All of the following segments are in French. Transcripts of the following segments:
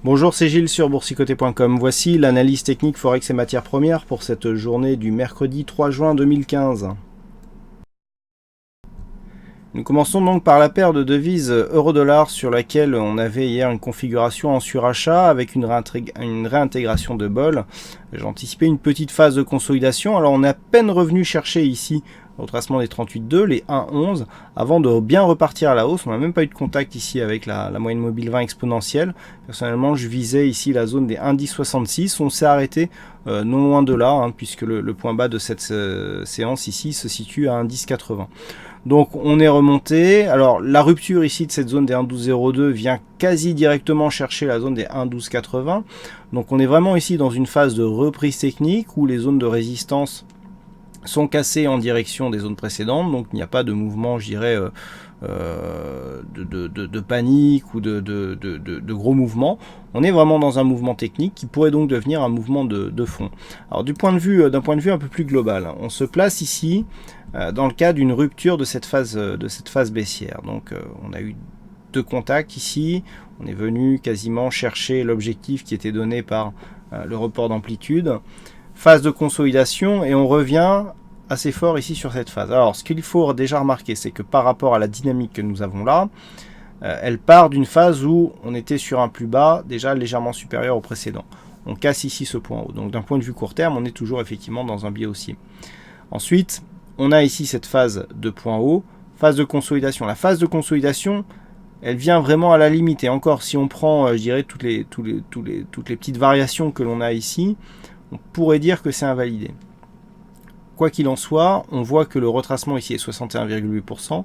Bonjour, c'est Gilles sur boursicoté.com. Voici l'analyse technique Forex et matières premières pour cette journée du mercredi 3 juin 2015. Nous commençons donc par la paire de devises euro-dollar sur laquelle on avait hier une configuration en surachat avec une réintégration de bol. J'anticipais une petite phase de consolidation. Alors on est à peine revenu chercher ici au retracement des 38,2, les 1,11, avant de bien repartir à la hausse. On n'a même pas eu de contact ici avec la moyenne mobile 20 exponentielle. Personnellement, je visais ici la zone des 1,1066. On s'est arrêté non loin de là, puisque le point bas de cette séance ici se situe à 1,1080. Donc on est remonté. Alors la rupture ici de cette zone des 1,1202 vient quasi directement chercher la zone des 1,1280. Donc on est vraiment ici dans une phase de reprise technique où les zones de résistance sont cassées en direction des zones précédentes. Donc il n'y a pas de mouvement, je dirais, de panique ou de gros mouvements. On est vraiment dans un mouvement technique qui pourrait donc devenir un mouvement de fond. Alors d'un point de vue un peu plus global, on se place ici dans le cas d'une rupture de cette phase baissière. Donc on a eu deux contacts ici, on est venu quasiment chercher l'objectif qui était donné par le report d'amplitude, phase de consolidation, et on revient assez fort ici sur cette phase. Alors ce qu'il faut déjà remarquer, c'est que par rapport à la dynamique que nous avons là, elle part d'une phase où on était sur un plus bas déjà légèrement supérieur au précédent. On casse ici ce point haut. Donc d'un point de vue court terme, on est toujours effectivement dans un biais haussier. Ensuite, on a ici cette phase de point haut, phase de consolidation. La phase de consolidation, elle vient vraiment à la limite. Et encore, si on prend, je dirais, toutes les petites variations que l'on a ici, on pourrait dire que c'est invalidé. Quoi qu'il en soit, on voit que le retracement ici est 61,8%,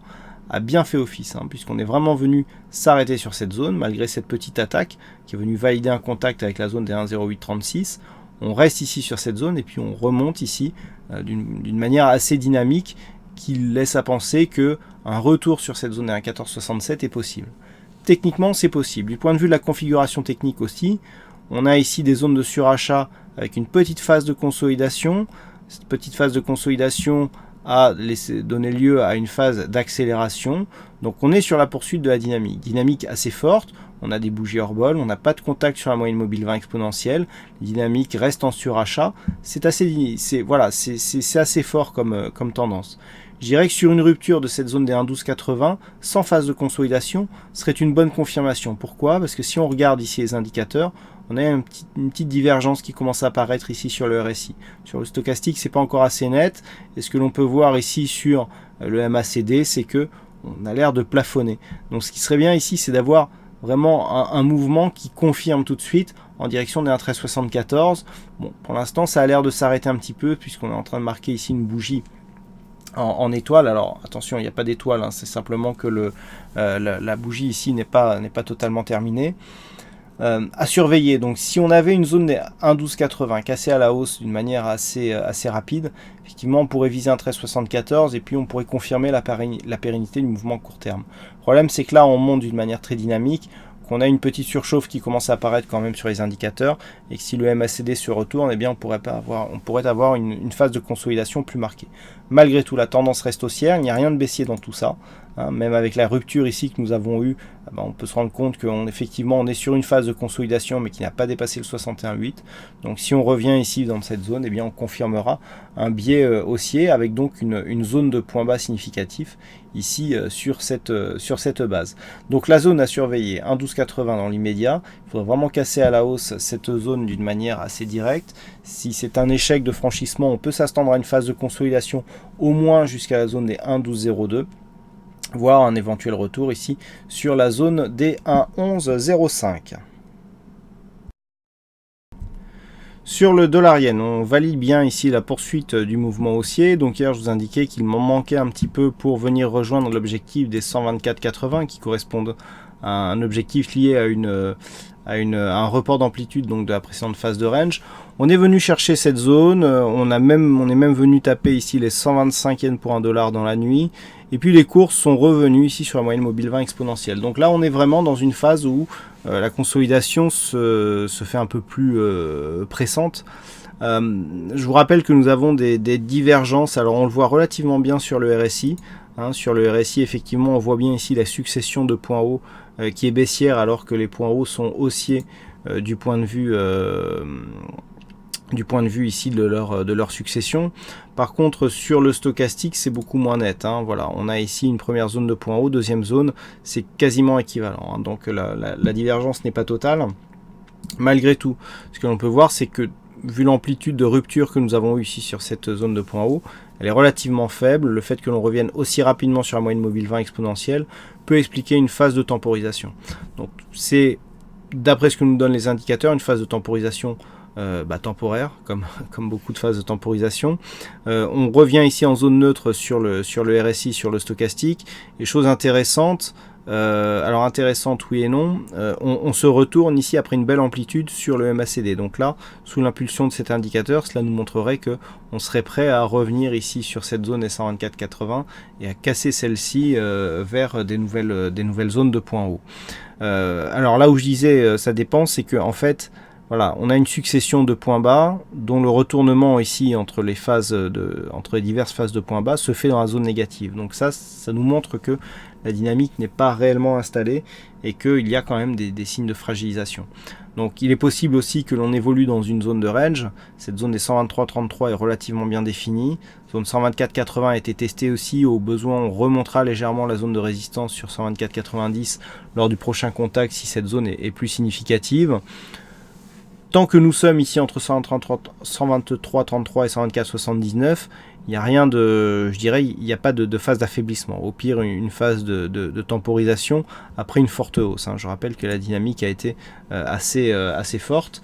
a bien fait office, puisqu'on est vraiment venu s'arrêter sur cette zone, malgré cette petite attaque qui est venue valider un contact avec la zone des 1,0836. On reste ici sur cette zone et puis on remonte ici d'une manière assez dynamique qui laisse à penser qu'un retour sur cette zone des 1,1467 est possible. Techniquement, c'est possible. Du point de vue de la configuration technique aussi, on a ici des zones de surachat avec une petite phase de consolidation. Cette petite phase de consolidation a donné lieu à une phase d'accélération. Donc on est sur la poursuite de la dynamique assez forte. On a des bougies hors bol, on n'a pas de contact sur la moyenne mobile 20 exponentielle. La dynamique reste en surachat. C'est assez fort comme tendance. Je dirais que sur une rupture de cette zone des 1,1280, sans phase de consolidation, serait une bonne confirmation. Pourquoi? Parce que si on regarde ici les indicateurs, on a une petite divergence qui commence à apparaître ici sur le RSI. Sur le stochastique, c'est pas encore assez net. Et ce que l'on peut voir ici sur le MACD, c'est que on a l'air de plafonner. Donc ce qui serait bien ici, c'est d'avoir vraiment un mouvement qui confirme tout de suite en direction des 1,1374. Bon, pour l'instant, ça a l'air de s'arrêter un petit peu puisqu'on est en train de marquer ici une bougie en étoile. Alors attention, il n'y a pas d'étoile, c'est simplement que la bougie ici n'est pas totalement terminée. À surveiller. Donc si on avait une zone des 1,1280 cassée à la hausse d'une manière assez rapide, effectivement on pourrait viser un 13,74 et puis on pourrait confirmer la pérennité du mouvement court terme. Le problème, c'est que là on monte d'une manière très dynamique, qu'on a une petite surchauffe qui commence à apparaître quand même sur les indicateurs, et que si le MACD se retourne, eh bien on pourrait avoir une phase de consolidation plus marquée. Malgré tout, la tendance reste haussière, il n'y a rien de baissier dans tout ça. Même avec la rupture ici que nous avons eue, on peut se rendre compte qu'effectivement on est sur une phase de consolidation mais qui n'a pas dépassé le 61,8. Donc si on revient ici dans cette zone, eh bien on confirmera un biais haussier avec donc une zone de point bas significatif ici sur cette base. Donc la zone à surveiller, 1,1280 dans l'immédiat. Il faudra vraiment casser à la hausse cette zone d'une manière assez directe. Si c'est un échec de franchissement, on peut s'attendre à une phase de consolidation au moins jusqu'à la zone des 1,1202. Voire un éventuel retour ici sur la zone des 1,1105. Sur le dollar yen, on valide bien ici la poursuite du mouvement haussier. Donc hier, je vous indiquais qu'il m'en manquait un petit peu pour venir rejoindre l'objectif des 124,80 qui correspondent à un objectif lié à un report d'amplitude donc de la précédente phase de range. On est venu chercher cette zone, on est même venu taper ici les 125 yens pour $1 dans la nuit. Et puis les courses sont revenues ici sur la moyenne mobile 20 exponentielle. Donc là, on est vraiment dans une phase où la consolidation se fait un peu plus pressante. Je vous rappelle que nous avons des divergences. Alors on le voit relativement bien sur le RSI. Sur le RSI, effectivement, on voit bien ici la succession de points hauts qui est baissière alors que les points hauts sont haussiers du point de vue ici de leur succession. Par contre, sur le stochastique, c'est beaucoup moins net, hein. Voilà, on a ici une première zone de point haut, deuxième zone, c'est quasiment équivalent, hein. Donc la divergence n'est pas totale. Malgré tout, ce que l'on peut voir, c'est que vu l'amplitude de rupture que nous avons eu ici sur cette zone de point haut, elle est relativement faible. Le fait que l'on revienne aussi rapidement sur la moyenne mobile 20 exponentielle peut expliquer une phase de temporisation. Donc c'est, d'après ce que nous donnent les indicateurs, une phase de temporisation temporaire, comme beaucoup de phases de temporisation. On revient ici en zone neutre sur le RSI, sur le stochastique. Et chose intéressante, alors intéressante oui et non, on se retourne ici après une belle amplitude sur le MACD. Donc là, sous l'impulsion de cet indicateur, cela nous montrerait que on serait prêt à revenir ici sur cette zone des 124,80 et à casser celle-ci vers des nouvelles zones de points hauts. Alors là où je disais ça dépend, c'est que en fait, voilà, on a une succession de points bas dont le retournement ici entre les diverses phases de points bas se fait dans la zone négative. Donc ça nous montre que la dynamique n'est pas réellement installée et qu'il y a quand même des signes de fragilisation. Donc il est possible aussi que l'on évolue dans une zone de range. Cette zone des 123,33 est relativement bien définie. Zone 124,80 a été testée aussi. Au besoin, on remontera légèrement la zone de résistance sur 124,90 lors du prochain contact si cette zone est plus significative. Tant que nous sommes ici entre 123,33 et 124,79, il n'y a rien de, je dirais, il n'y a pas de phase d'affaiblissement. Au pire, une phase de temporisation après une forte hausse, hein. Je rappelle que la dynamique a été assez forte.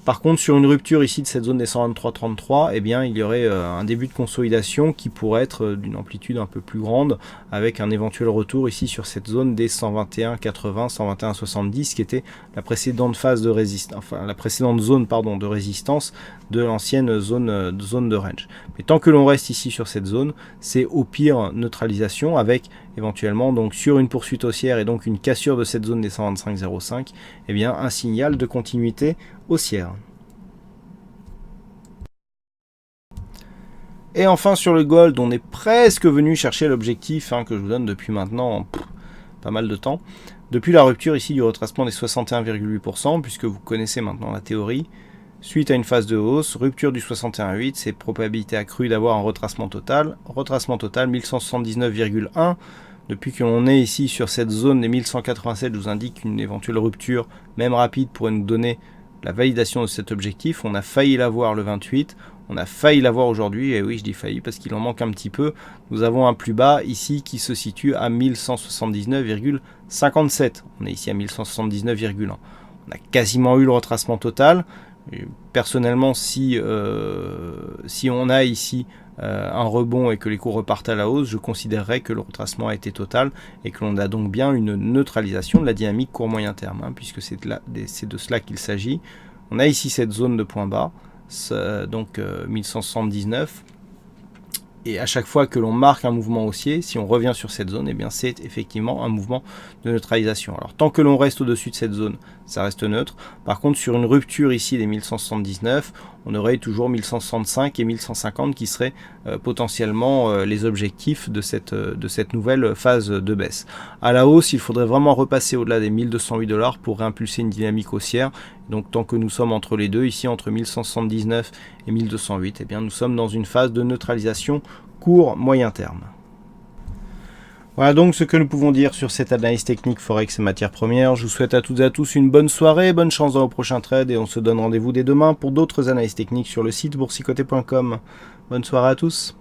Par contre, sur une rupture ici de cette zone des 123,33, eh bien, il y aurait un début de consolidation qui pourrait être d'une amplitude un peu plus grande, avec un éventuel retour ici sur cette zone des 121,80, 121,70, qui était la précédente phase de résistance, enfin la précédente zone de résistance de l'ancienne zone de range. Mais tant que l'on reste ici sur cette zone, c'est au pire neutralisation avec éventuellement donc sur une poursuite haussière et donc une cassure de cette zone des 125,05, eh bien un signal de continuité haussière. Et enfin sur le gold, on est presque venu chercher l'objectif que je vous donne depuis maintenant pas mal de temps. Depuis la rupture ici du retracement des 61,8%, puisque vous connaissez maintenant la théorie, suite à une phase de hausse, rupture du 61,8, c'est probabilité accrue d'avoir un retracement total 1179,1. Depuis que l'on est ici sur cette zone des 1187, je vous indique qu'une éventuelle rupture, même rapide, pourrait nous donner la validation de cet objectif. On a failli l'avoir le 28, on a failli l'avoir aujourd'hui, et oui je dis failli parce qu'il en manque un petit peu. Nous avons un plus bas ici qui se situe à 1179,57. On est ici à 1179,1. On a quasiment eu le retracement total. Et personnellement, si on a ici un rebond et que les cours repartent à la hausse, je considérerais que le retracement a été total et que l'on a donc bien une neutralisation de la dynamique court moyen terme, puisque c'est de cela qu'il s'agit. On a ici cette zone de point bas, donc 1179, et à chaque fois que l'on marque un mouvement haussier, si on revient sur cette zone, eh bien c'est effectivement un mouvement de neutralisation. Alors tant que l'on reste au-dessus de cette zone, ça reste neutre. Par contre, sur une rupture ici des 1179, on aurait toujours 1165 et 1150 qui seraient potentiellement les objectifs de cette nouvelle phase de baisse. À la hausse, il faudrait vraiment repasser au-delà des 1208$ pour réimpulser une dynamique haussière. Donc tant que nous sommes entre les deux, ici entre 1179 et 1208, eh bien nous sommes dans une phase de neutralisation court-moyen terme. Voilà donc ce que nous pouvons dire sur cette analyse technique Forex et matières premières. Je vous souhaite à toutes et à tous une bonne soirée, bonne chance dans vos prochains trades et on se donne rendez-vous dès demain pour d'autres analyses techniques sur le site boursicoté.com. Bonne soirée à tous.